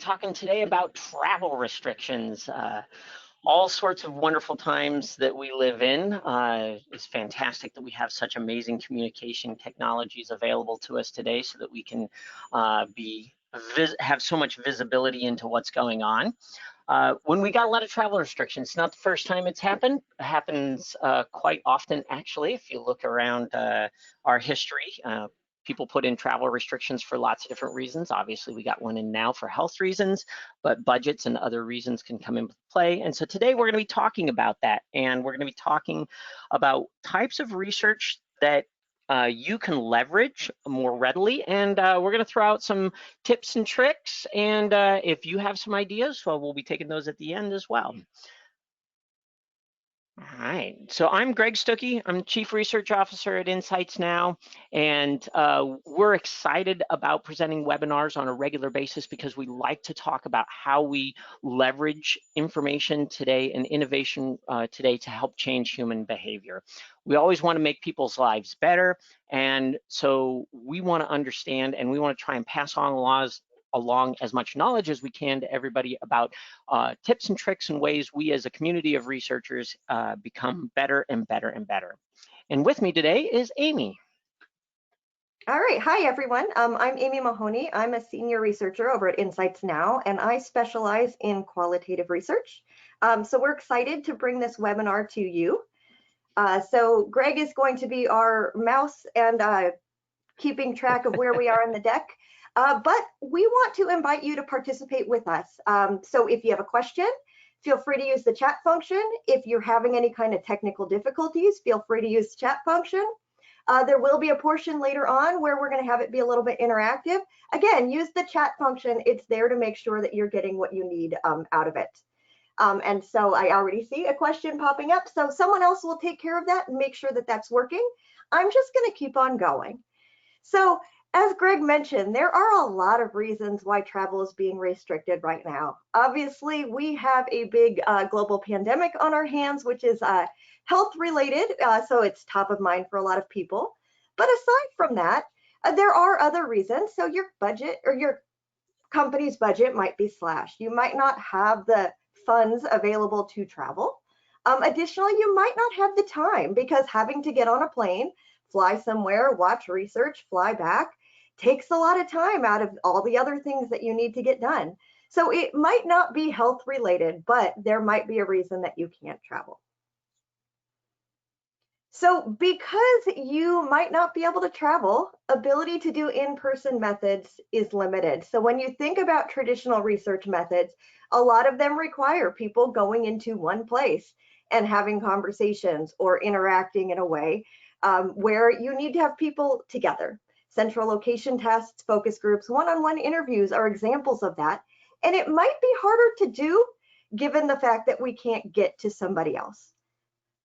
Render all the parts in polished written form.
talking today about travel restrictions. All sorts of wonderful times that we live in. It's fantastic that we have such amazing communication technologies available to us today so that we can have so much visibility into what's going on. When we got a lot of travel restrictions, it's not the first time it's happened. It happens quite often, actually, if you look around our history. People put in travel restrictions for lots of different reasons. Obviously, we got one in now for health reasons, but budgets and other reasons can come into play. And so today we're going to be talking about that. And we're going to be talking about types of research that you can leverage more readily. And we're going to throw out some tips and tricks. And if you have some ideas, well, we'll be taking those at the end as well. All right, so I'm Greg Stuckey. I'm Chief Research Officer at Insights Now, and we're excited about presenting webinars on a regular basis because we like to talk about how we leverage information today and innovation today to help change human behavior. We always want to make people's lives better, and so we want to understand and we want to try and pass on along as much knowledge as we can to everybody about tips and tricks and ways we as a community of researchers become better and better and better. And with me today is Amy. All right, hi everyone. I'm Amy Mahoney. I'm a senior researcher over at Insights Now, and I specialize in qualitative research. So we're excited to bring this webinar to you. So Greg is going to be our mouse and keeping track of where we are in the deck. But we want to invite you to participate with us. So if you have a question, feel free to use the chat function. If you're having any kind of technical difficulties, feel free to use the chat function. There will be a portion later on where we're going to have it be a little bit interactive. Again, use the chat function. It's there to make sure that you're getting what you need out of it. And so I already see a question popping up. So someone else will take care of that and make sure that that's working. I'm just going to keep on going. So as Greg mentioned, there are a lot of reasons why travel is being restricted right now. Obviously, we have a big global pandemic on our hands, which is health related, so it's top of mind for a lot of people. But aside from that, there are other reasons. So your budget or your company's budget might be slashed. You might not have the funds available to travel. Additionally, you might not have the time because having to get on a plane, fly somewhere, watch research, fly back, takes a lot of time out of all the other things that you need to get done. So it might not be health related, but there might be a reason that you can't travel. So because you might not be able to travel, ability to do in-person methods is limited. So when you think about traditional research methods, a lot of them require people going into one place and having conversations or interacting in a way where you need to have people together. Central location tests, focus groups, one-on-one interviews are examples of that. And it might be harder to do given the fact that we can't get to somebody else.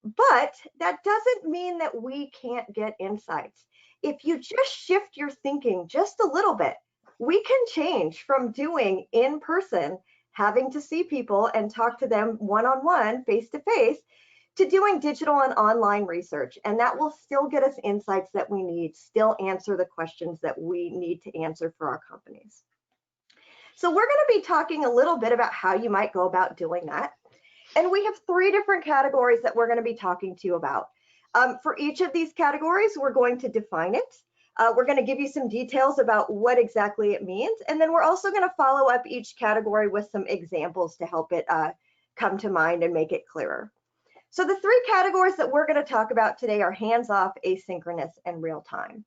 But that doesn't mean that we can't get insights. If you just shift your thinking just a little bit, we can change from doing in person, having to see people and talk to them one-on-one, face-to-face, to doing digital and online research. And that will still get us insights that we need, still answer the questions that we need to answer for our companies. So we're going to be talking a little bit about how you might go about doing that. And we have 3 different categories that we're going to be talking to you about. For each of these categories, we're going to define it. We're going to give you some details about what exactly it means. And then we're also going to follow up each category with some examples to help it come to mind and make it clearer. So the 3 categories that we're going to talk about today are hands-off, asynchronous, and real-time.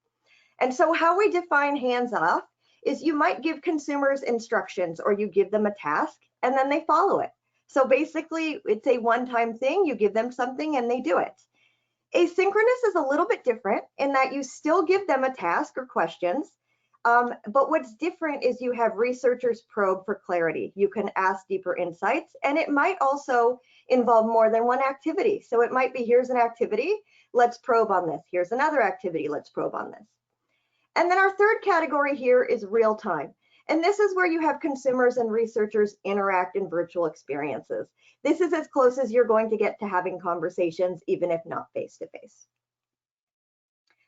And so how we define hands-off is you might give consumers instructions or you give them a task and then they follow it. So basically, it's a one-time thing. You give them something and they do it. Asynchronous is a little bit different in that you still give them a task or questions. But what's different is you have researchers probe for clarity. You can ask deeper insights, and it might also involve more than one activity. So it might be, here's an activity, let's probe on this. Here's another activity, let's probe on this. And then our third category here is real time. And this is where you have consumers and researchers interact in virtual experiences. This is as close as you're going to get to having conversations, even if not face-to-face.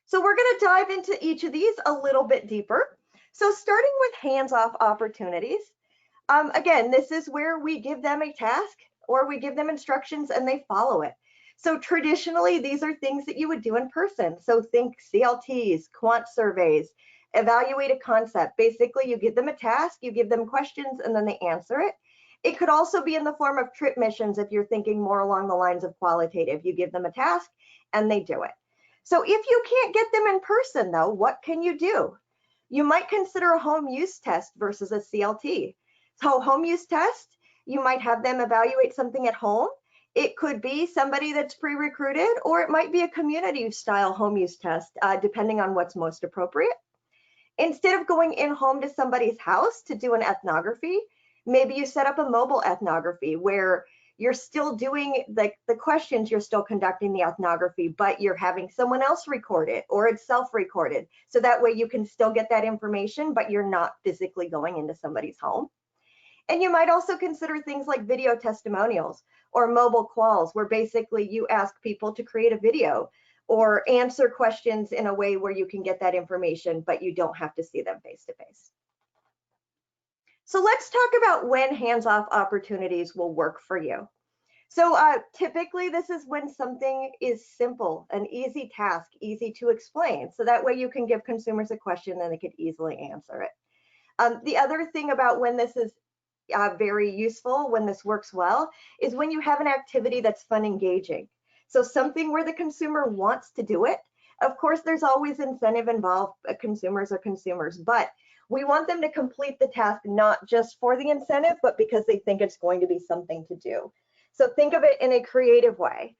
So we're going to dive into each of these a little bit deeper. So starting with hands-off opportunities, Again, this is where we give them a task or we give them instructions and they follow it. So traditionally, these are things that you would do in person. So think CLTs, quant surveys, evaluate a concept. Basically, you give them a task, you give them questions, and then they answer it. It could also be in the form of trip missions if you're thinking more along the lines of qualitative. You give them a task and they do it. So if you can't get them in person, though, what can you do? You might consider a home use test versus a CLT. So home use test, you might have them evaluate something at home. It could be somebody that's pre-recruited, or it might be a community style home use test, depending on what's most appropriate. Instead of going in home to somebody's house to do an ethnography, maybe you set up a mobile ethnography where you're still doing the questions, you're still conducting the ethnography, but you're having someone else record it or it's self-recorded. So that way you can still get that information, but you're not physically going into somebody's home. And you might also consider things like video testimonials or mobile quals, where basically you ask people to create a video or answer questions in a way where you can get that information, but you don't have to see them face to face. So let's talk about when hands-off opportunities will work for you. So typically this is when something is simple, an easy task, easy to explain. So that way you can give consumers a question and they could easily answer it. The other thing about when this is very useful, when this works well, is when you have an activity that's fun, engaging. So something where the consumer wants to do it. Of course, there's always incentive involved. Consumers are consumers, but we want them to complete the task not just for the incentive, but because they think it's going to be something to do. So think of it in a creative way.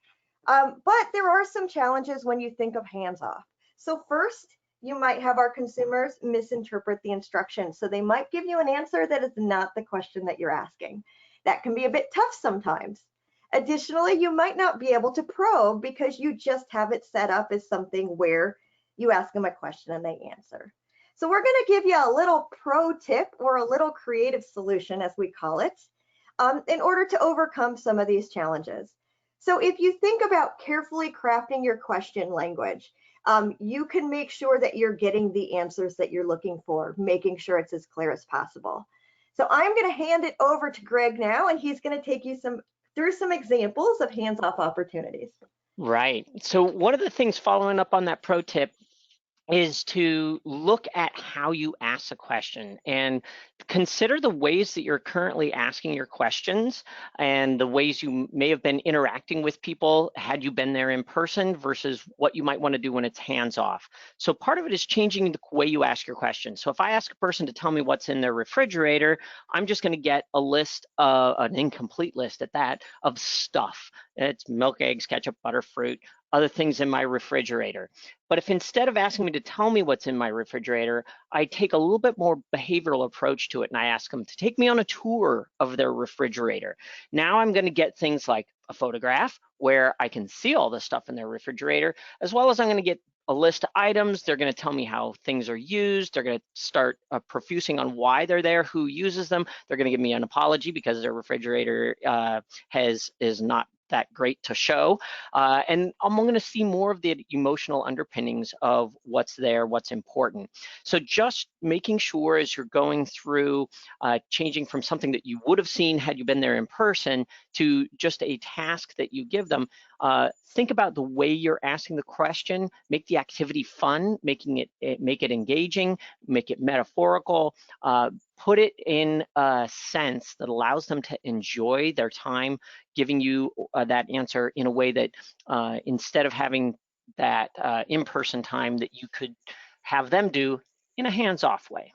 But there are some challenges when you think of hands-off. So first, you might have our consumers misinterpret the instructions. So they might give you an answer that is not the question that you're asking. That can be a bit tough sometimes. Additionally, you might not be able to probe because you just have it set up as something where you ask them a question and they answer. So we're going to give you a little pro tip or a little creative solution, as we call it, in order to overcome some of these challenges. So if you think about carefully crafting your question language, you can make sure that you're getting the answers that you're looking for, making sure it's as clear as possible. So I'm going to hand it over to Greg now, and he's going to take you through some examples of hands-off opportunities. Right. So one of the things following up on that pro tip is to look at how you ask a question and consider the ways that you're currently asking your questions and the ways you may have been interacting with people had you been there in person versus what you might want to do when it's hands off. So part of it is changing the way you ask your questions. So if I ask a person to tell me what's in their refrigerator, I'm just going to get a list, an incomplete list at that, of stuff. It's milk, eggs, ketchup, butter, fruit, other things in my refrigerator. But if instead of asking me to tell me what's in my refrigerator, I take a little bit more behavioral approach to it and I ask them to take me on a tour of their refrigerator. Now I'm going to get things like a photograph where I can see all the stuff in their refrigerator, as well as I'm going to get a list of items. They're going to tell me how things are used. They're going to start profusing on why they're there, who uses them. They're going to give me an apology because their refrigerator is not that great to show. And I'm going to see more of the emotional underpinnings of what's there, what's important. So just making sure as you're going through changing from something that you would have seen had you been there in person to just a task that you give them, think about the way you're asking the question, make the activity fun, make it engaging, make it metaphorical, put it in a sense that allows them to enjoy their time giving you that answer in a way that instead of having that in-person time that you could have them do in a hands-off way.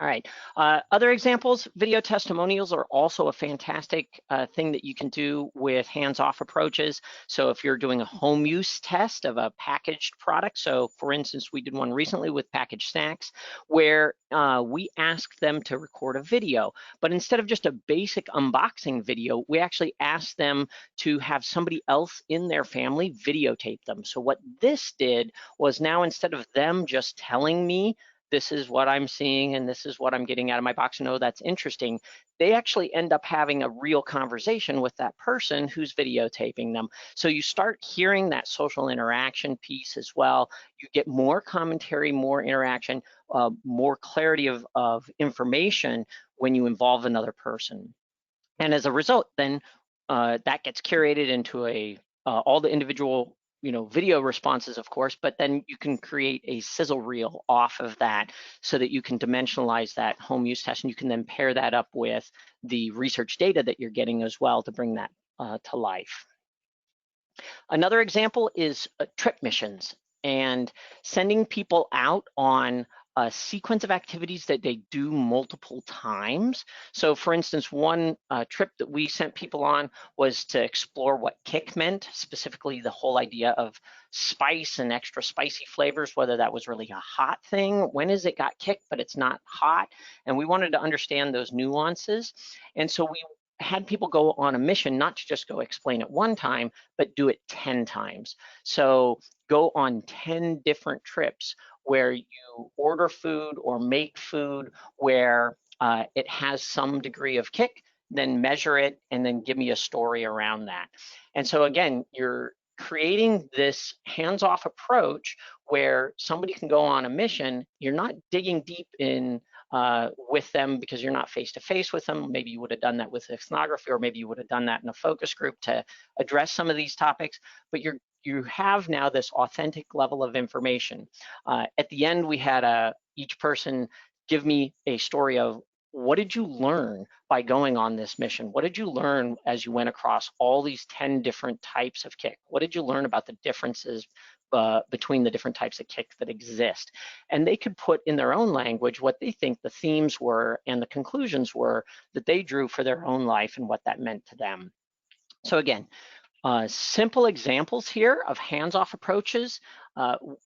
All right, other examples, video testimonials are also a fantastic thing that you can do with hands-off approaches. So if you're doing a home use test of a packaged product, so for instance, we did one recently with packaged snacks where we asked them to record a video, but instead of just a basic unboxing video, we actually asked them to have somebody else in their family videotape them. So what this did was now instead of them just telling me this is what I'm seeing and this is what I'm getting out of my box, no, that's interesting, they actually end up having a real conversation with that person who's videotaping them. So you start hearing that social interaction piece as well. You get more commentary, more interaction, more clarity of information when you involve another person. And as a result, then that gets curated into all the individual video responses, of course, but then you can create a sizzle reel off of that so that you can dimensionalize that home use test, and you can then pair that up with the research data that you're getting as well to bring that to life. Another example is trip missions and sending people out on a sequence of activities that they do multiple times. So for instance, one trip that we sent people on was to explore what kick meant, specifically the whole idea of spice and extra spicy flavors, whether that was really a hot thing. When is it got kicked, but it's not hot? And we wanted to understand those nuances. And so we had people go on a mission, not to just go explain it one time, but do it 10 times. So go on 10 different trips where you order food or make food where it has some degree of kick, then measure it, and then give me a story around that. And so again, you're creating this hands-off approach where somebody can go on a mission. You're not digging deep in with them because you're not face-to-face with them. Maybe you would have done that with ethnography, or maybe you would have done that in a focus group to address some of these topics, but you have now this authentic level of information. At the end, we had each person give me a story of, what did you learn by going on this mission? What did you learn as you went across all these 10 different types of kick? What did you learn about the differences between the different types of kick that exist? And they could put in their own language what they think the themes were and the conclusions were that they drew for their own life and what that meant to them. So again, simple examples here of hands-off approaches.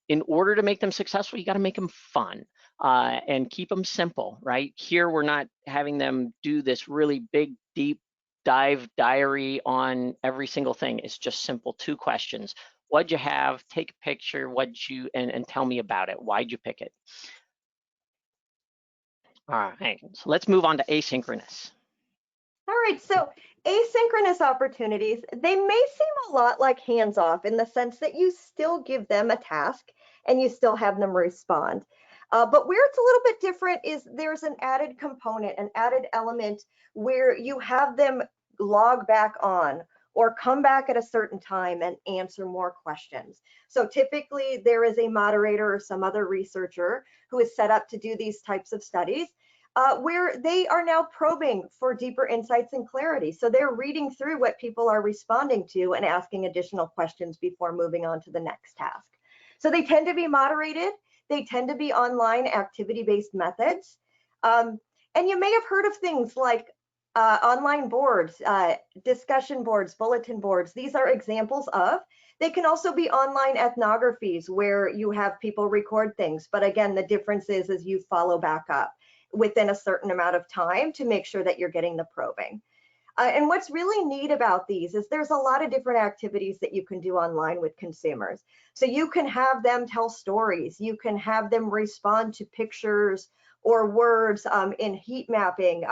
In order to make them successful, you got to make them fun and keep them simple, right? Here, we're not having them do this really big, deep dive diary on every single thing. It's just simple 2 questions. What'd you have? Take a picture. And tell me about it. Why'd you pick it? All right, so let's move on to asynchronous. All right, so asynchronous opportunities, they may seem a lot like hands-off in the sense that you still give them a task and you still have them respond. But where it's a little bit different is there's an added component, an added element where you have them log back on or come back at a certain time and answer more questions. So typically there is a moderator or some other researcher who is set up to do these types of studies. Where they are now probing for deeper insights and clarity. So they're reading through what people are responding to and asking additional questions before moving on to the next task. So they tend to be moderated. They tend to be online activity-based methods. And you may have heard of things like online boards, discussion boards, bulletin boards. These are examples of. They can also be online ethnographies where you have people record things. But again, the difference is you follow back up within a certain amount of time to make sure that you're getting the probing. And what's really neat about these is there's a lot of different activities that you can do online with consumers. So you can have them tell stories, you can have them respond to pictures or words in heat mapping.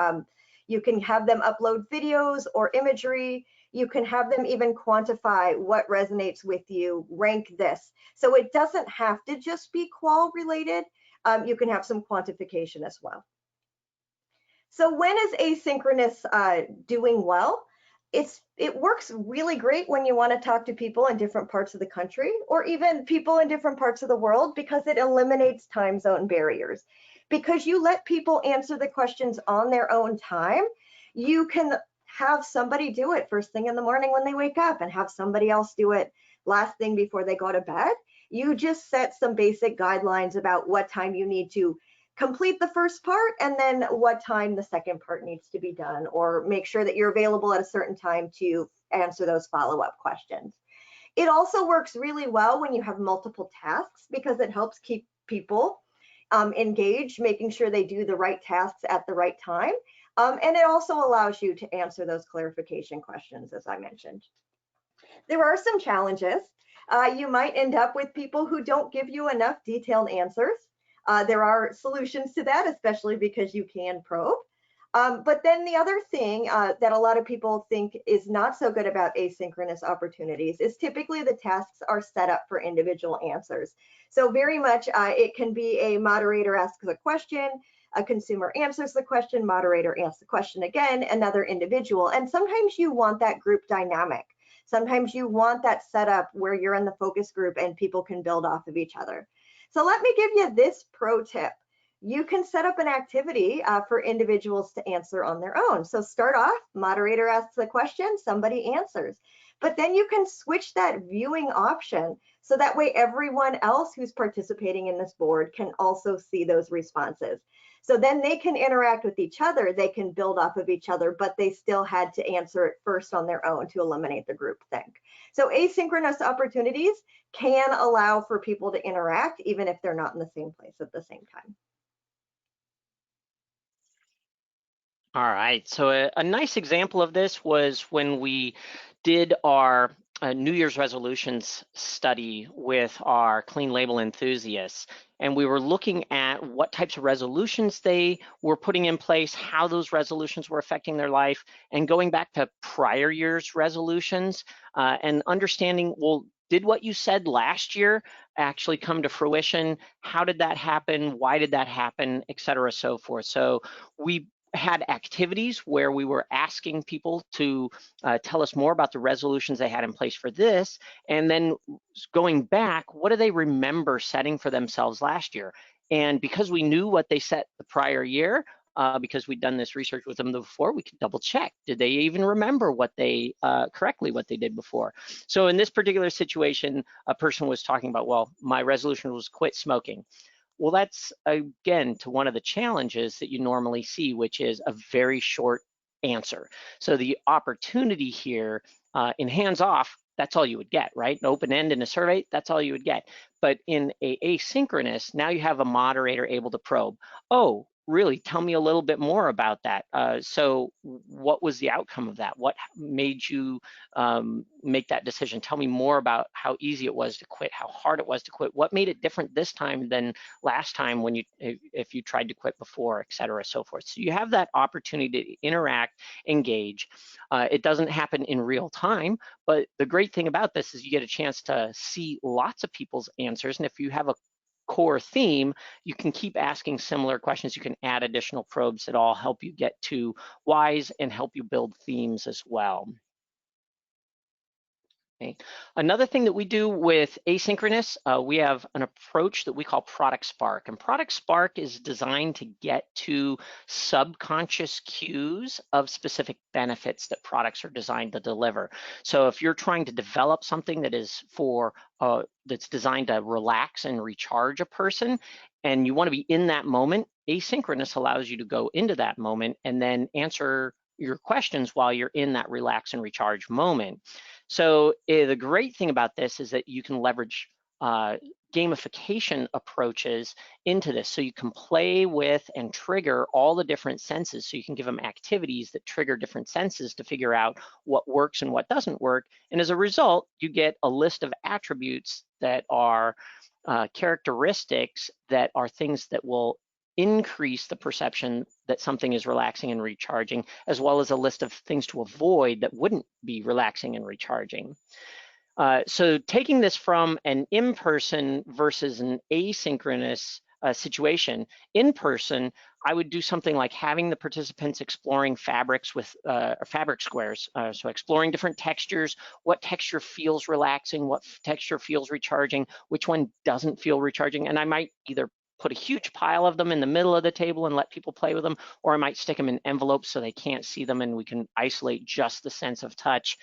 You can have them upload videos or imagery. You can have them even quantify what resonates with you, rank this. So it doesn't have to just be qual related. You can have some quantification as well. So when is asynchronous doing well? It works really great when you want to talk to people in different parts of the country or even people in different parts of the world, because it eliminates time zone barriers. Because you let people answer the questions on their own time, you can have somebody do it first thing in the morning when they wake up and have somebody else do it last thing before they go to bed. You just set some basic guidelines about what time you need to complete the first part and then what time the second part needs to be done, or make sure that you're available at a certain time to answer those follow-up questions. It also works really well when you have multiple tasks because it helps keep people engaged, making sure they do the right tasks at the right time. And it also allows you to answer those clarification questions, as I mentioned. There are some challenges. You might end up with people who don't give you enough detailed answers. There are solutions to that, especially because you can probe. But then the other thing that a lot of people think is not so good about asynchronous opportunities is typically the tasks are set up for individual answers. So very much it can be a moderator asks a question, A consumer answers the question, moderator asks the question again, another individual. And sometimes you want that group dynamic. Sometimes you want that setup where you're in the focus group and people can build off of each other. So let me give you this pro tip. You can set up an activity for individuals to answer on their own. So start off, moderator asks the question, somebody answers. But then you can switch that viewing option so that way everyone else who's participating in this board can also see those responses. So then they can interact with each other, they can build off of each other, but they still had to answer it first on their own to eliminate the groupthink. So asynchronous opportunities can allow for people to interact even if they're not in the same place at the same time. All right, so a nice example of this was when we did our New Year's resolutions study with our clean label enthusiasts. And we were looking at what types of resolutions they were putting in place, how those resolutions were affecting their life, and going back to prior year's resolutions and understanding, well, did what you said last year actually come to fruition? How did that happen? Why did that happen? Et cetera, so forth. So we had activities where we were asking people to tell us more about the resolutions they had in place for this, and then going back, what do they remember setting for themselves last year? And because we knew what they set the prior year, because we'd done this research with them before, we could double check. Did they even remember what they correctly what they did before? So in this particular situation, a person was talking about, well, my resolution was quit smoking. Well, that's, again, to one of the challenges that you normally see, which is a very short answer. So the opportunity here in hands-off, that's all you would get, right? An open end in a survey, that's all you would get. But in a asynchronous, now you have a moderator able to probe. Oh, really? Tell me a little bit more about that. So what was the outcome of that? What made you make that decision? Tell me more about how easy it was to quit, how hard it was to quit. What made it different this time than last time when if you tried to quit before, et cetera, so forth. So you have that opportunity to interact, engage. It doesn't happen in real time, but the great thing about this is you get a chance to see lots of people's answers. And if you have a core theme, you can keep asking similar questions. You can add additional probes that all help you get to whys and help you build themes as well. Okay. Another thing that we do with asynchronous, we have an approach that we call Product Spark. And Product Spark is designed to get to subconscious cues of specific benefits that products are designed to deliver. So if you're trying to develop something that is for that's designed to relax and recharge a person, and you want to be in that moment, asynchronous allows you to go into that moment and then answer your questions while you're in that relax and recharge moment. So the great thing about this is that you can leverage gamification approaches into this. So you can play with and trigger all the different senses. So you can give them activities that trigger different senses to figure out what works and what doesn't work. And as a result, you get a list of attributes that are characteristics that are things that will increase the perception that something is relaxing and recharging, as well as a list of things to avoid that wouldn't be relaxing and recharging. So taking this from an in-person versus an asynchronous situation, in person, I would do something like having the participants exploring fabrics with fabric squares. So exploring different textures, what texture feels relaxing, what texture feels recharging, which one doesn't feel recharging. And I might either put a huge pile of them in the middle of the table and let people play with them, or I might stick them in envelopes so they can't see them and we can isolate just the sense of touch.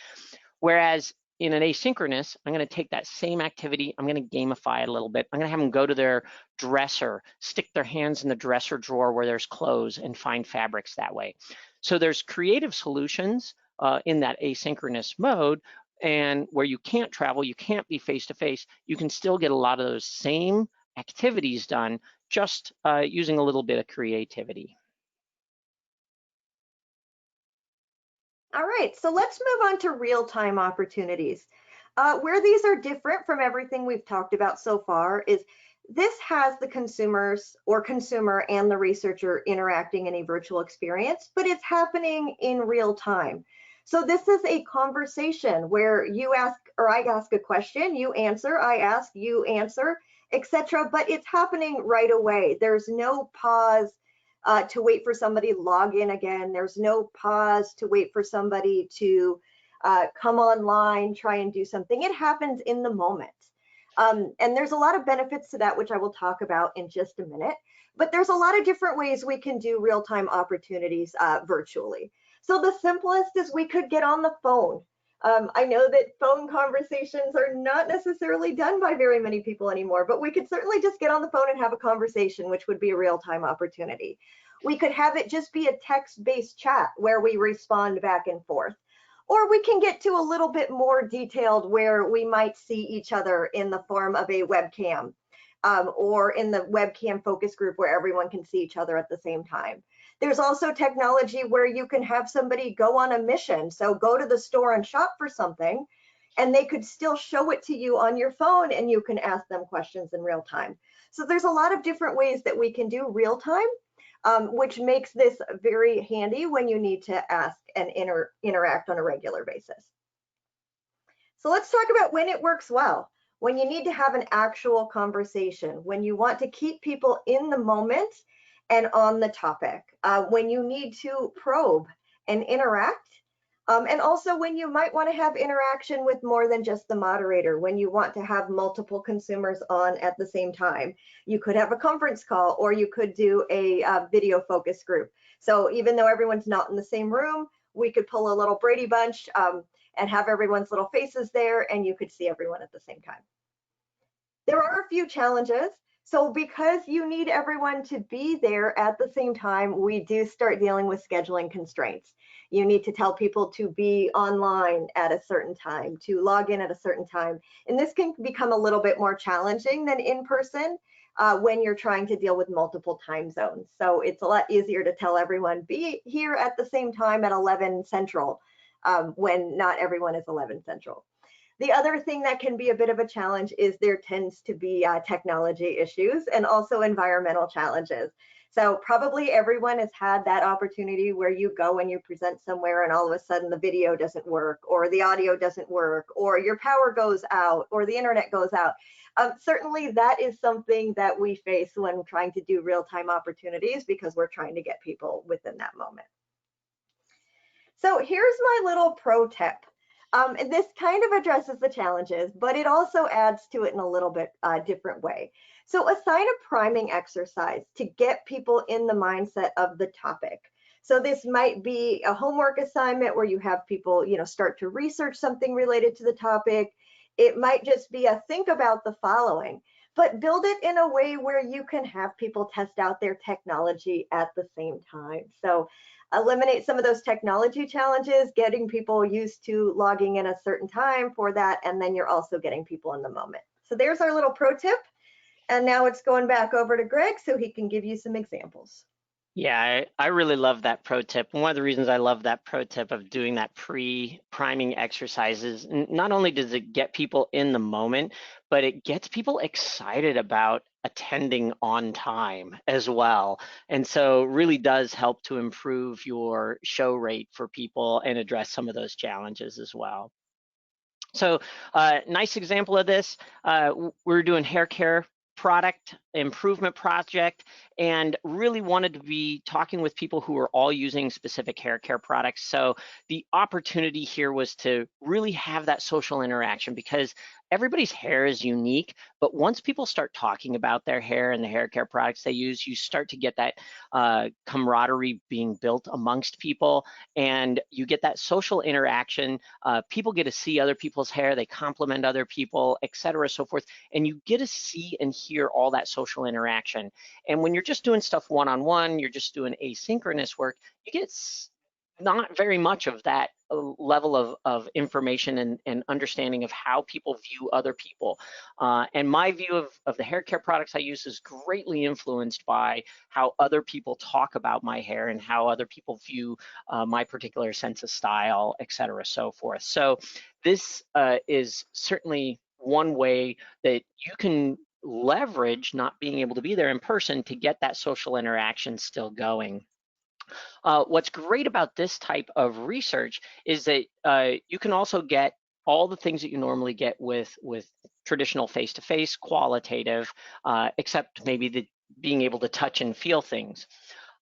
Whereas in an asynchronous, I'm going to take that same activity, I'm going to gamify it a little bit. I'm going to have them go to their dresser, stick their hands in the dresser drawer where there's clothes and find fabrics that way. So there's creative solutions in that asynchronous mode, and where you can't travel, you can't be face-to-face, you can still get a lot of those same activities done, just using a little bit of creativity. All right, so let's move on to real-time opportunities. Where these are different from everything we've talked about so far is this has the consumers or consumer and the researcher interacting in a virtual experience, but it's happening in real time. So this is a conversation where you ask or I ask a question, you answer, I ask, you answer, etc. But it's happening right away. There's no pause to wait for somebody to log in again. There's no pause to wait for somebody to come online, try and do something. It happens in the moment. And there's a lot of benefits to that, which I will talk about in just a minute. But there's a lot of different ways we can do real-time opportunities virtually. So the simplest is we could get on the phone. I know that phone conversations are not necessarily done by very many people anymore, but we could certainly just get on the phone and have a conversation, which would be a real-time opportunity. We could have it just be a text-based chat where we respond back and forth. Or we can get to a little bit more detailed where we might see each other in the form of a webcam or in the webcam focus group where everyone can see each other at the same time. There's also technology where you can have somebody go on a mission. So go to the store and shop for something, and they could still show it to you on your phone and you can ask them questions in real time. So there's a lot of different ways that we can do real time, which makes this very handy when you need to ask and interact on a regular basis. So let's talk about when it works well. When you need to have an actual conversation, when you want to keep people in the moment and on the topic, when you need to probe and interact, and also when you might want to have interaction with more than just the moderator, when you want to have multiple consumers on at the same time. You could have a conference call, or you could do a video focus group. So even though everyone's not in the same room, we could pull a little Brady Bunch and have everyone's little faces there, and you could see everyone at the same time. There are a few challenges. So because you need everyone to be there at the same time, we do start dealing with scheduling constraints. You need to tell people to be online at a certain time, to log in at a certain time. And this can become a little bit more challenging than in person when you're trying to deal with multiple time zones. So it's a lot easier to tell everyone, be here at the same time at 11 Central, when not everyone is 11 Central. The other thing that can be a bit of a challenge is there tends to be technology issues and also environmental challenges. So probably everyone has had that opportunity where you go and you present somewhere and all of a sudden the video doesn't work, or the audio doesn't work, or your power goes out, or the internet goes out. Certainly that is something that we face when trying to do real-time opportunities, because we're trying to get people within that moment. So here's my little pro tip. And this kind of addresses the challenges, but it also adds to it in a little bit different way. So assign a priming exercise to get people in the mindset of the topic. So this might be a homework assignment where you have people, start to research something related to the topic. It might just be a think about the following, but build it in a way where you can have people test out their technology at the same time. So eliminate some of those technology challenges, getting people used to logging in a certain time for that, and then you're also getting people in the moment. So there's our little pro tip. And now it's going back over to Greg so he can give you some examples. Yeah, I really love that pro tip. One of the reasons I love that pro tip of doing that pre-priming exercises, not only does it get people in the moment, but it gets people excited about attending on time as well. And so really does help to improve your show rate for people and address some of those challenges as well. So nice example of this, we're doing hair care product improvement project, and really wanted to be talking with people who are all using specific hair care products. So the opportunity here was to really have that social interaction, because everybody's hair is unique, but once people start talking about their hair and the hair care products they use, you start to get that camaraderie being built amongst people, and you get that social interaction. People get to see other people's hair, they compliment other people, et cetera, so forth, and you get to see and hear all that social interaction. And when you're just doing stuff one-on-one, you're just doing asynchronous work, you get not very much of that level of information and understanding of how people view other people. And my view of the hair care products I use is greatly influenced by how other people talk about my hair and how other people view my particular sense of style, et cetera, so forth. So this is certainly one way that you can leverage not being able to be there in person to get that social interaction still going. What's great about this type of research is that you can also get all the things that you normally get with traditional face-to-face qualitative, except maybe the being able to touch and feel things.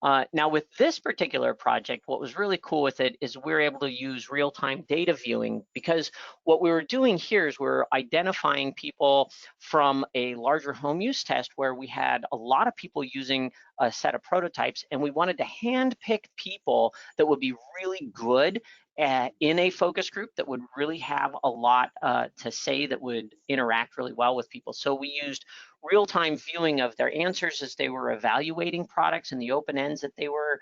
Now with this particular project, what was really cool with it is we were able to use real-time data viewing, because what we were doing here is we're identifying people from a larger home use test where we had a lot of people using a set of prototypes, and we wanted to hand pick people that would be really good in a focus group, that would really have a lot to say, that would interact really well with people. So we used real-time viewing of their answers as they were evaluating products and the open ends that they were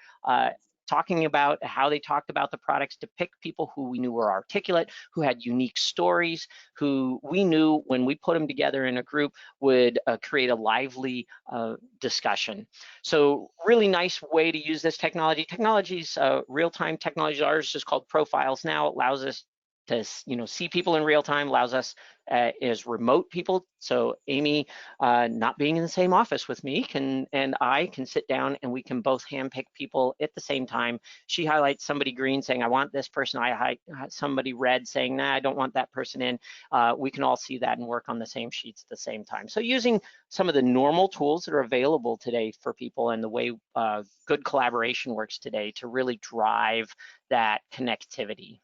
talking about, how they talked about the products, to pick people who we knew were articulate, who had unique stories, who we knew when we put them together in a group would create a lively discussion. So really nice way to use this technology. Technology's real-time technology. Ours is called Profiles now. It allows us to see people in real time, allows us as remote people. So Amy, not being in the same office with me, and I can sit down and we can both handpick people at the same time. She highlights somebody green saying, I want this person. I highlight somebody red saying, nah, I don't want that person in. We can all see that and work on the same sheets at the same time. So using some of the normal tools that are available today for people, and the way good collaboration works today, to really drive that connectivity.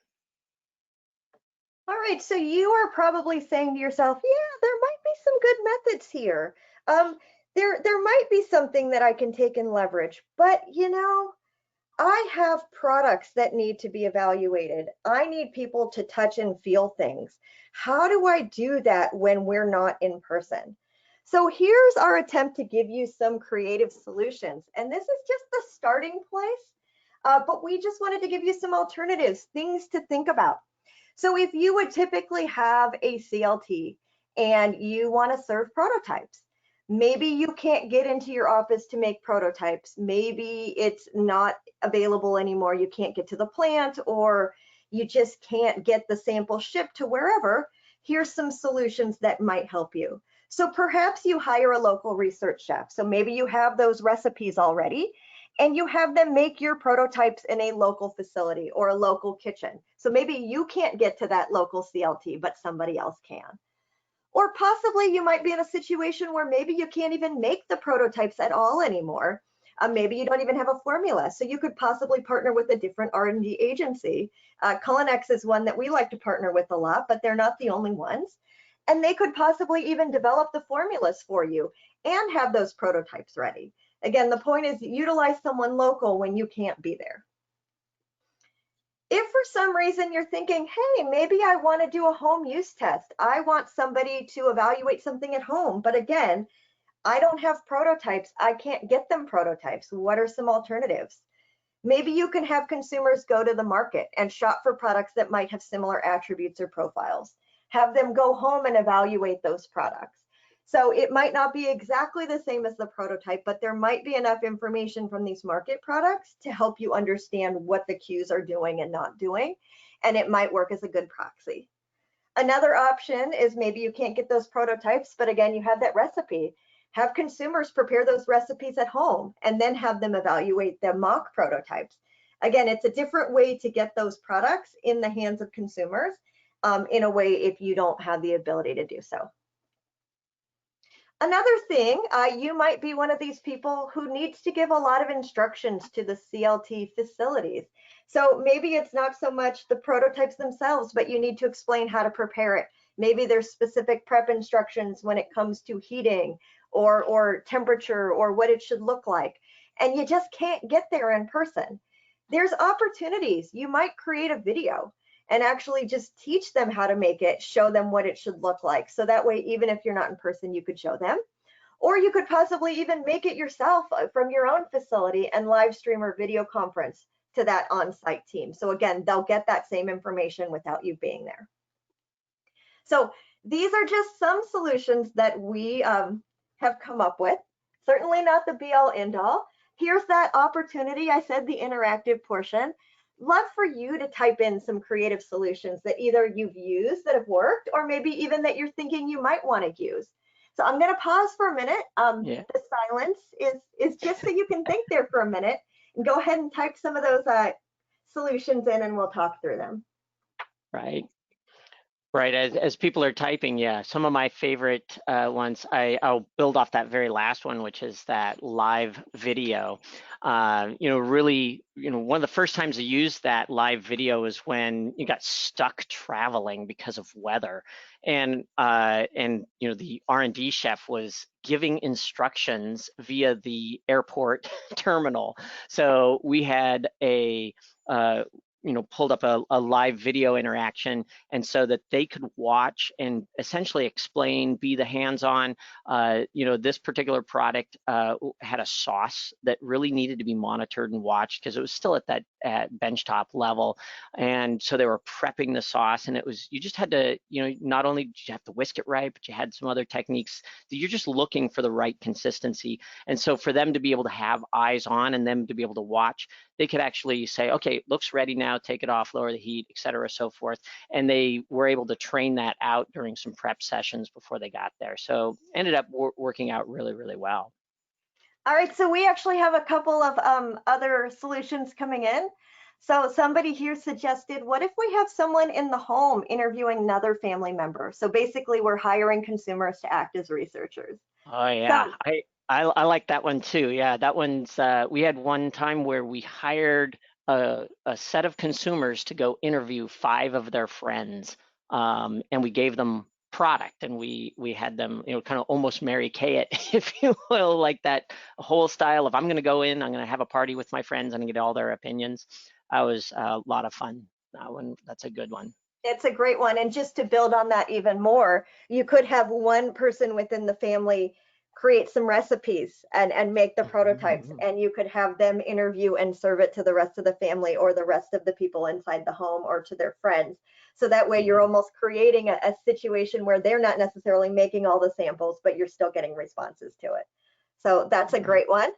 All right, so you are probably saying to yourself, yeah, there might be some good methods here. There might be something that I can take and leverage, but I have products that need to be evaluated. I need people to touch and feel things. How do I do that when we're not in person? So here's our attempt to give you some creative solutions. And this is just the starting place, but we just wanted to give you some alternatives, things to think about. So if you would typically have a CLT and you want to serve prototypes, maybe you can't get into your office to make prototypes. Maybe it's not available anymore. You can't get to the plant, or you just can't get the sample shipped to wherever. Here's some solutions that might help you. So perhaps you hire a local research chef. So maybe you have those recipes already, and you have them make your prototypes in a local facility or a local kitchen. So maybe you can't get to that local CLT, but somebody else can. Or possibly you might be in a situation where maybe you can't even make the prototypes at all anymore. Maybe you don't even have a formula. So you could possibly partner with a different R&D agency. Culinex is one that we like to partner with a lot, but they're not the only ones. And they could possibly even develop the formulas for you and have those prototypes ready. Again, the point is utilize someone local when you can't be there. If for some reason you're thinking, hey, maybe I want to do a home use test. I want somebody to evaluate something at home. But again, I don't have prototypes. I can't get them prototypes. What are some alternatives? Maybe you can have consumers go to the market and shop for products that might have similar attributes or profiles. Have them go home and evaluate those products. So it might not be exactly the same as the prototype, but there might be enough information from these market products to help you understand what the cues are doing and not doing, and it might work as a good proxy. Another option is maybe you can't get those prototypes, but again, you have that recipe. Have consumers prepare those recipes at home and then have them evaluate the mock prototypes. Again, it's a different way to get those products in the hands of consumers in a way if you don't have the ability to do so. Another thing, you might be one of these people who needs to give a lot of instructions to the CLT facilities. So maybe it's not so much the prototypes themselves, but you need to explain how to prepare it. Maybe there's specific prep instructions when it comes to heating or temperature or what it should look like. And you just can't get there in person. There's opportunities. You might create a video and actually just teach them how to make it, show them what it should look like. So that way, even if you're not in person, you could show them. Or you could possibly even make it yourself from your own facility and live stream or video conference to that on-site team. So again, they'll get that same information without you being there. So these are just some solutions that we have come up with. Certainly not the be-all end-all. Here's that opportunity. I said the interactive portion. Love for you to type in some creative solutions that either you've used that have worked, or maybe even that you're thinking you might want to use. So I'm going to pause for a minute. Yeah. The silence is just so you can think there for a minute, and go ahead and type some of those solutions in and we'll talk through them. Right. Right, as people are typing, yeah, some of my favorite ones, I'll build off that very last one, which is that live video. Really, one of the first times I used that live video was when you got stuck traveling because of weather, and the R&D chef was giving instructions via the airport terminal. So we had pulled up a live video interaction, and so that they could watch and essentially explain, be the hands-on. This particular product had a sauce that really needed to be monitored and watched because it was still at that benchtop level, and so they were prepping the sauce, and you just had to, not only did you have to whisk it right, but you had some other techniques that you're just looking for the right consistency. And so for them to be able to have eyes on and them to be able to watch, they could actually say, okay, it looks ready now, take it off, lower the heat, et cetera, so forth. And they were able to train that out during some prep sessions before they got there. So ended up working out really, really well. All right, so we actually have a couple of other solutions coming in. So somebody here suggested, what if we have someone in the home interviewing another family member? So basically we're hiring consumers to act as researchers. Oh yeah, So I like that one too. Yeah, that one's we had one time where we hired a set of consumers to go interview 5 of their friends, and we gave them product, and we had them, kind of almost Mary Kay it, if you will, like that whole style of, I'm going to go in, I'm going to have a party with my friends and get all their opinions. That was a lot of fun. That one, that's a good one. it's a great one. And just to build on that even more, you could have one person within the family create some recipes and make the prototypes, and you could have them interview and serve it to the rest of the family or the rest of the people inside the home or to their friends. So that way you're almost creating a situation where they're not necessarily making all the samples, but you're still getting responses to it. So that's a great one.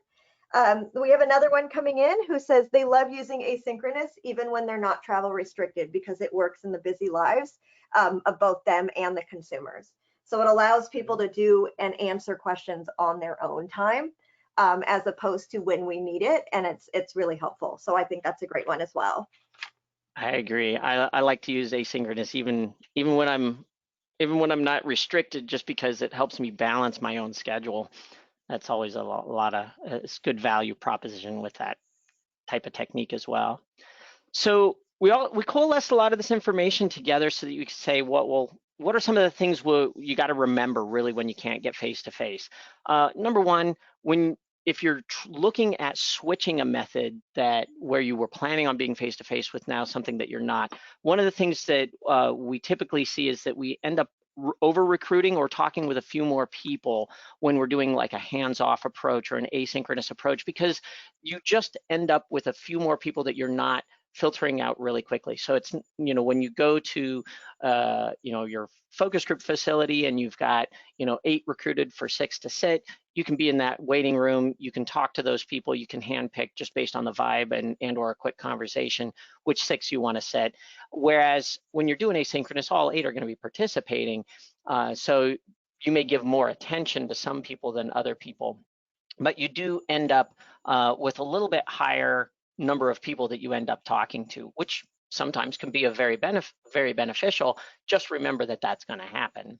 We have another one coming in who says they love using asynchronous even when they're not travel restricted because it works in the busy lives of both them and the consumers. So it allows people to do and answer questions on their own time, as opposed to when we need it, and it's really helpful. So I think that's a great one as well. I agree. I like to use asynchronous even when I'm not restricted, just because it helps me balance my own schedule. That's always a lot of it's good value proposition with that type of technique as well. So we coalesce a lot of this information together so that you can say what are some of the things you got to remember really when you can't get face to face. Number one, if you're looking at switching a method that where you were planning on being face to face with now something that you're not, one of the things that we typically see is that we end up over recruiting or talking with a few more people when we're doing like a hands-off approach or an asynchronous approach, because you just end up with a few more people that you're not filtering out really quickly. So it's, when you go to, your focus group facility and you've got, 8 recruited for 6 to sit, you can be in that waiting room, you can talk to those people, you can handpick just based on the vibe and or a quick conversation, which 6 you want to set. Whereas when you're doing asynchronous, all 8 are going to be participating. So you may give more attention to some people than other people, but you do end up with a little bit higher number of people that you end up talking to, which sometimes can be very beneficial. Just remember that that's going to happen.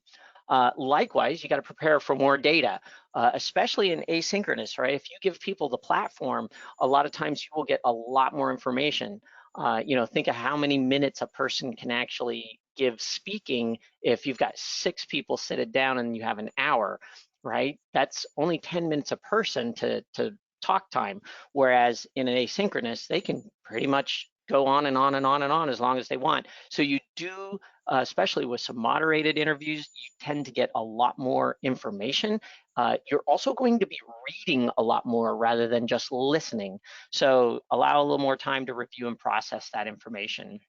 Likewise, you got to prepare for more data, especially in asynchronous, right? If you give people the platform, a lot of times you will get a lot more information. Think of how many minutes a person can actually give speaking. If you've got 6 people seated down and you have an hour, right? That's only 10 minutes a person to talk time. Whereas in an asynchronous, they can pretty much go on and on and on and on as long as they want. So you do, especially with some moderated interviews, you tend to get a lot more information. You're also going to be reading a lot more rather than just listening. So allow a little more time to review and process that information,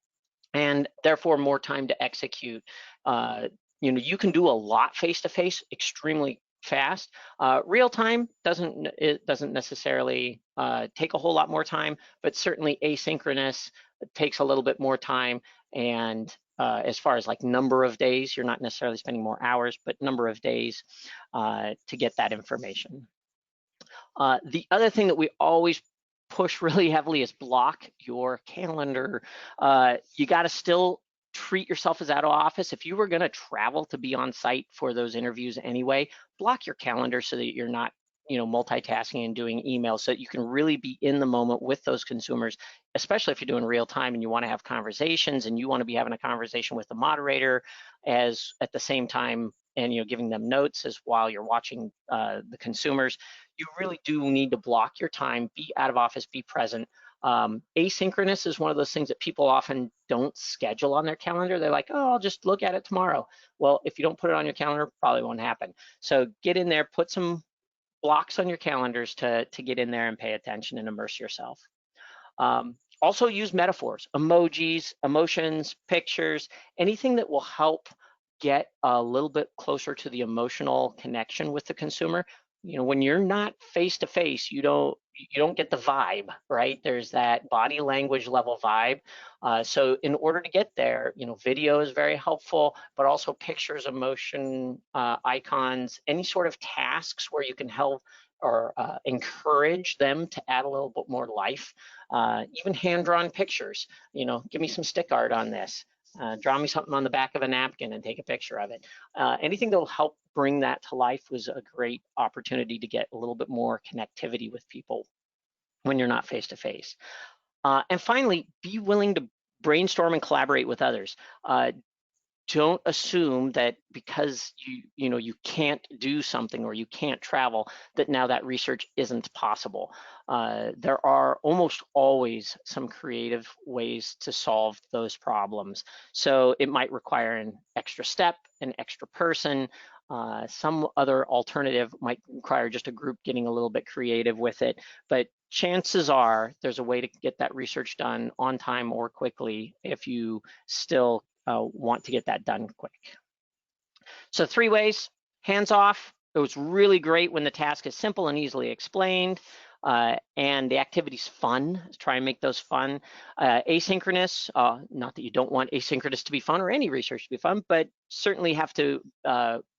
and therefore more time to execute. You can do a lot face to face extremely fast. Real time doesn't necessarily take a whole lot more time, but certainly asynchronous takes a little bit more time. And as far as like number of days, you're not necessarily spending more hours, but number of days to get that information. The other thing that we always push really heavily is block your calendar. You got to still treat yourself as out of office. If you were going to travel to be on site for those interviews anyway, block your calendar so that you're not, multitasking and doing emails, so that you can really be in the moment with those consumers, especially if you're doing real time and you want to have conversations and you want to be having a conversation with the moderator as at the same time, and giving them notes as while you're watching the consumers. You really do need to block your time, be out of office, be present. Asynchronous is one of those things that people often don't schedule on their calendar. They're like, oh, I'll just look at it tomorrow. Well, if you don't put it on your calendar, probably won't happen. So get in there, put some blocks on your calendars to get in there and pay attention and immerse yourself. Also use metaphors, emojis, emotions, pictures, anything that will help get a little bit closer to the emotional connection with the consumer. When you're not face to face, you don't get the vibe, right? There's that body language level vibe. So in order to get there, video is very helpful, but also pictures, emotion, icons, any sort of tasks where you can help or encourage them to add a little bit more life. Even hand-drawn pictures. Give me some stick art on this. Draw me something on the back of a napkin and take a picture of it. Anything that will help bring that to life was a great opportunity to get a little bit more connectivity with people when you're not face to face. And finally, be willing to brainstorm and collaborate with others. Don't assume that because you can't do something or you can't travel, that now that research isn't possible. There are almost always some creative ways to solve those problems. So it might require an extra step, an extra person. Some other alternative might require just a group getting a little bit creative with it, but chances are there's a way to get that research done on time or quickly if you still want to get that done quick. So 3 ways: hands off. It was really great when the task is simple and easily explained, and the activity's fun. Try and make those fun. Asynchronous, not that you don't want asynchronous to be fun or any research to be fun, but certainly have to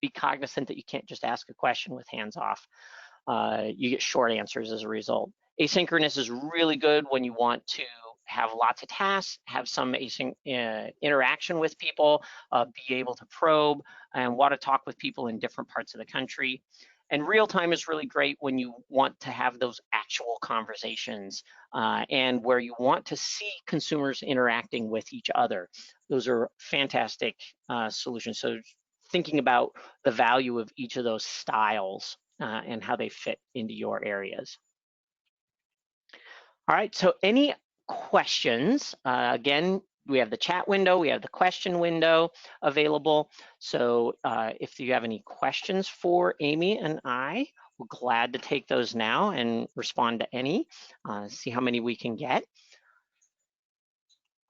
be cognizant that you can't just ask a question with hands off. You get short answers as a result. Asynchronous is really good when you want to have lots of tasks, have some interaction with people, be able to probe and want to talk with people in different parts of the country. And real time is really great when you want to have those actual conversations and where you want to see consumers interacting with each other. Those are fantastic solutions. So thinking about the value of each of those styles and how they fit into your areas. All right, so any questions? Again, we have the chat window, we have the question window available. So if you have any questions for Amy and I, we're glad to take those now and respond to any, see how many we can get.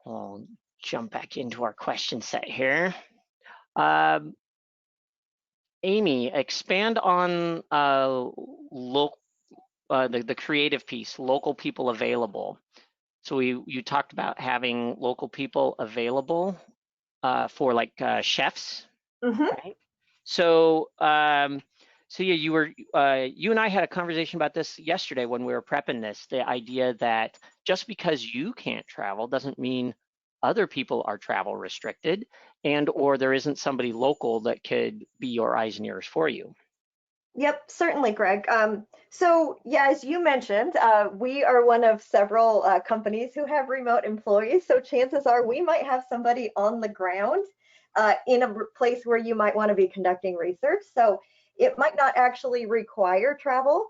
I'll jump back into our question set here. Amy, expand on the creative piece, local people available. So you talked about having local people available for like chefs, right? So so yeah, you and I had a conversation about this yesterday when we were prepping this. The idea that just because you can't travel doesn't mean other people are travel restricted, and or there isn't somebody local that could be your eyes and ears for you. Yep, certainly, Greg. So, yeah, as you mentioned, we are one of several companies who have remote employees. So, chances are we might have somebody on the ground in a place where you might want to be conducting research. So, it might not actually require travel.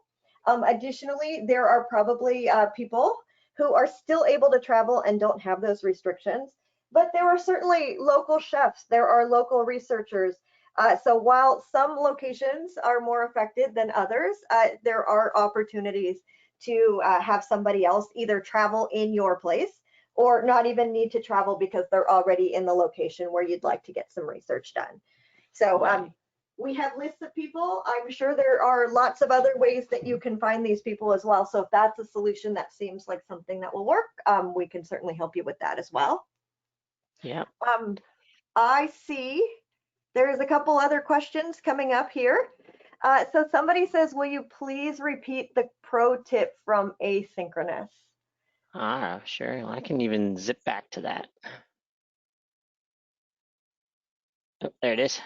Additionally, there are probably people who are still able to travel and don't have those restrictions. But there are certainly local chefs, there are local researchers. So while some locations are more affected than others, there are opportunities to have somebody else either travel in your place or not even need to travel because they're already in the location where you'd like to get some research done. So Right. we have lists of people. I'm sure there are lots of other ways that you can find these people as well. So if that's a solution that seems like something that will work, we can certainly help you with that as well. Yeah. Um, I see there's a couple other questions coming up here. So somebody says, will you please repeat the pro tip from asynchronous? Sure. I can even zip back to that. Oh, there it is.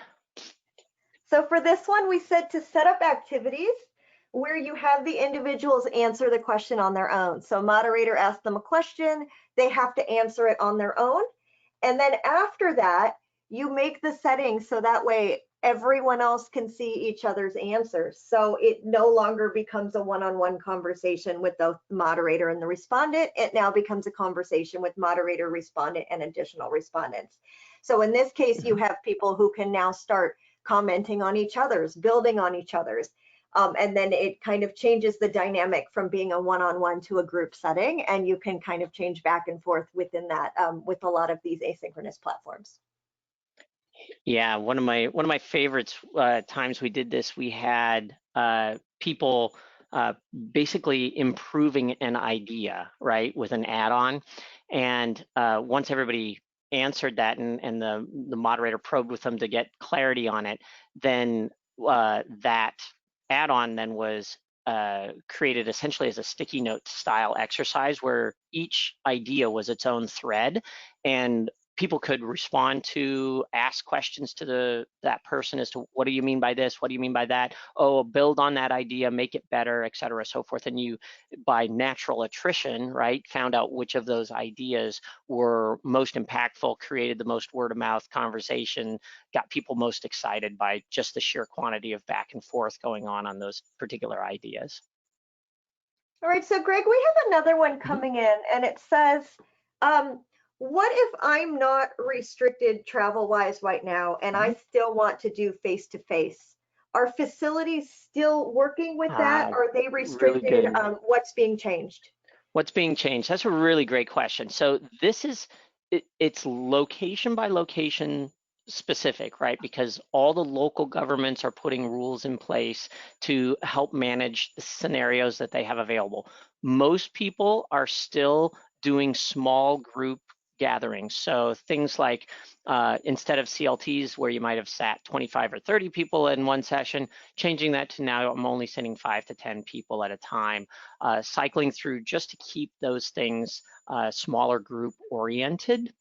So for this one, we said to set up activities where you have the individuals answer the question on their own. So moderator asks them a question, they have to answer it on their own. And then after that, you make the settings so that way everyone else can see each other's answers. So it no longer becomes a one-on-one conversation with the moderator and the respondent. It now becomes a conversation with moderator, respondent, and additional respondents. So in this case, you have people who can now start commenting on each other's, building on each other's. And then it kind of changes the dynamic from being a one-on-one to a group setting, and you can kind of change back and forth within that with a lot of these asynchronous platforms. Yeah, one of my favorites times we did this, we had people basically improving an idea, right, with an add-on, and once everybody answered that and the moderator probed with them to get clarity on it, then that add-on then was created essentially as a sticky note style exercise where each idea was its own thread, and people could respond to, ask questions to that person as to what do you mean by this, what do you mean by that, oh, build on that idea, make it better, et cetera, so forth. And you, by natural attrition, right, found out which of those ideas were most impactful, created the most word of mouth conversation, got people most excited by just the sheer quantity of back and forth going on those particular ideas. All right, so Greg, we have another one Mhm. coming in, and it says, what if I'm not restricted travel-wise right now, and I Mhm. still want to do face-to-face? Are facilities still working with that? Are they Really restricted? good. What's being changed? What's being changed? That's a really great question. So this is, it's location by location specific, right? Because all the local governments are putting rules in place to help manage the scenarios that they have available. Most people are still doing small group gatherings. So things like instead of CLTs where you might have sat 25 or 30 people in one session, changing that to now I'm only sitting 5 to 10 people at a time, cycling through just to keep those things smaller group oriented.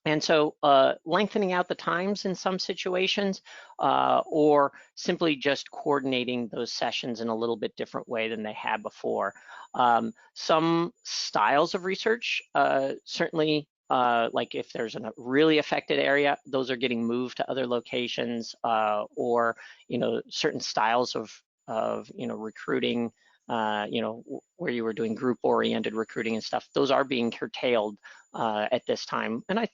And so lengthening out the times in some situations, or simply just coordinating those sessions in a little bit different way than they had before. Some styles of research, certainly like if there's a really affected area, those are getting moved to other locations, or certain styles of recruiting, where you were doing group-oriented recruiting and stuff, those are being curtailed at this time, and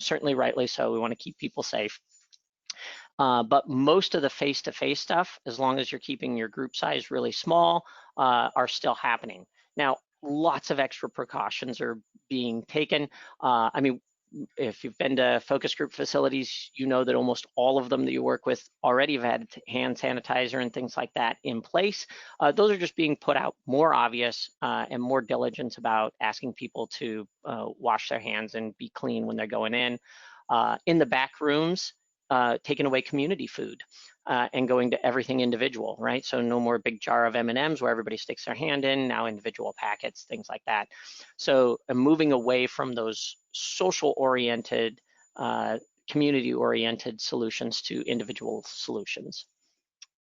certainly rightly so. We want to keep people safe. But most of the face-to-face stuff, as long as you're keeping your group size really small, are still happening. Now, lots of extra precautions are being taken. I mean, if you've been to focus group facilities, you know that almost all of them that you work with already have had hand sanitizer and things like that in place. Those are just being put out more obvious and more diligence about asking people to wash their hands and be clean when they're going in. In the back rooms, taking away community food and going to everything individual, right? So no more big jar of M&Ms where everybody sticks their hand in, now individual packets, things like that. So moving away from those social-oriented, community-oriented solutions to individual solutions.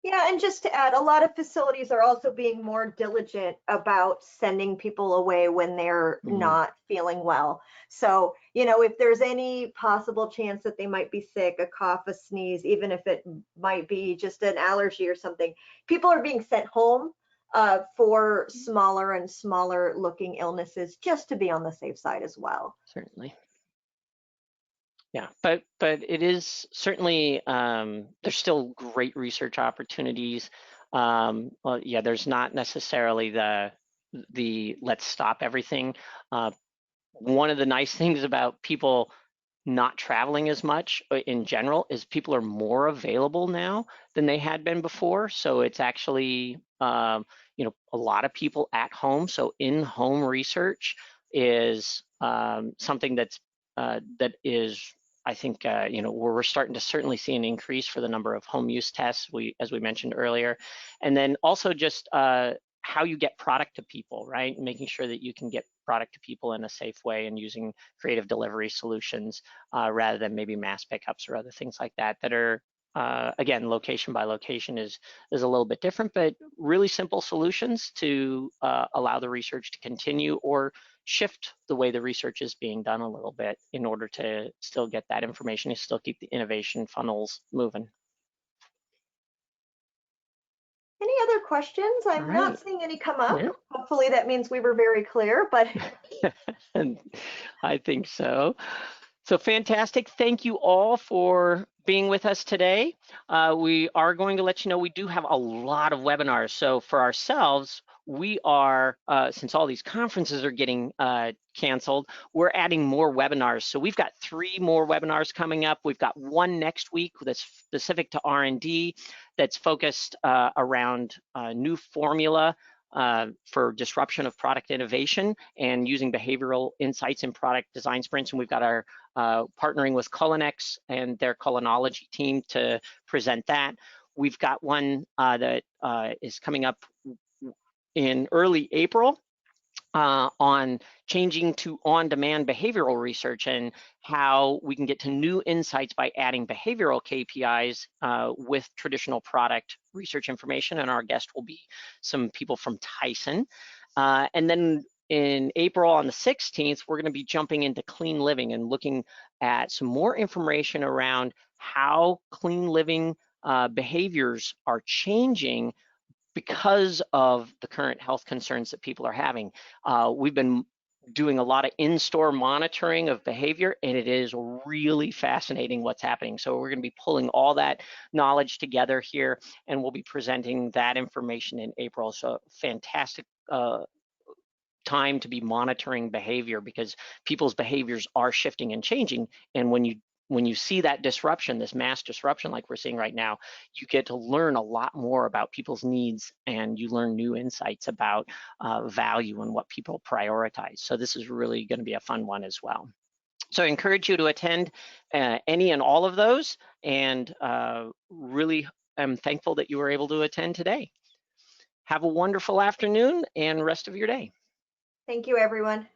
Yeah, and just to add, a lot of facilities are also being more diligent about sending people away when they're Mm, not feeling well. So, if there's any possible chance that they might be sick, a cough, a sneeze, even if it might be just an allergy or something, people are being sent home for smaller and smaller looking illnesses just to be on the safe side as well. certainly. Yeah, but it is certainly, there's still great research opportunities. Well, yeah, there's not necessarily the let's stop everything. One of the nice things about people not traveling as much in general is people are more available now than they had been before. So it's actually, a lot of people at home. So in-home research is something that is, I think, where we're starting to certainly see an increase for the number of home use tests, as we mentioned earlier. And then also just how you get product to people, right? Making sure that you can get product to people in a safe way and using creative delivery solutions rather than maybe mass pickups or other things like that that are, again, location by location is a little bit different, but really simple solutions to allow the research to continue or shift the way the research is being done a little bit in order to still get that information and still keep the innovation funnels moving. Any other questions? All I'm not right. seeing any come up. Yeah. Hopefully that means we were very clear, but I think so. So fantastic. Thank you all for being with us today. We are going to let you know we do have a lot of webinars. So for ourselves, we are, since all these conferences are getting canceled, we're adding more webinars. So we've got 3 more webinars coming up. We've got one next week that's specific to R&D that's focused around new formula for disruption of product innovation and using behavioral insights in product design sprints. And we've got our partnering with Culinex and their culinology team to present that. We've got one that is coming up in early April on changing to on-demand behavioral research and how we can get to new insights by adding behavioral KPIs with traditional product research information. And our guest will be some people from Tyson. And then in April on the 16th, we're going to be jumping into clean living and looking at some more information around how clean living behaviors are changing because of the current health concerns that people are having. We've been doing a lot of in-store monitoring of behavior, and it is really fascinating what's happening. So we're going to be pulling all that knowledge together here, and we'll be presenting that information in April. So fantastic time to be monitoring behavior because people's behaviors are shifting and changing. And when you see that disruption, this mass disruption like we're seeing right now, you get to learn a lot more about people's needs and you learn new insights about value and what people prioritize. So this is really going to be a fun one as well. So I encourage you to attend any and all of those, and really am thankful that you were able to attend today. Have a wonderful afternoon and rest of your day. thank you, everyone.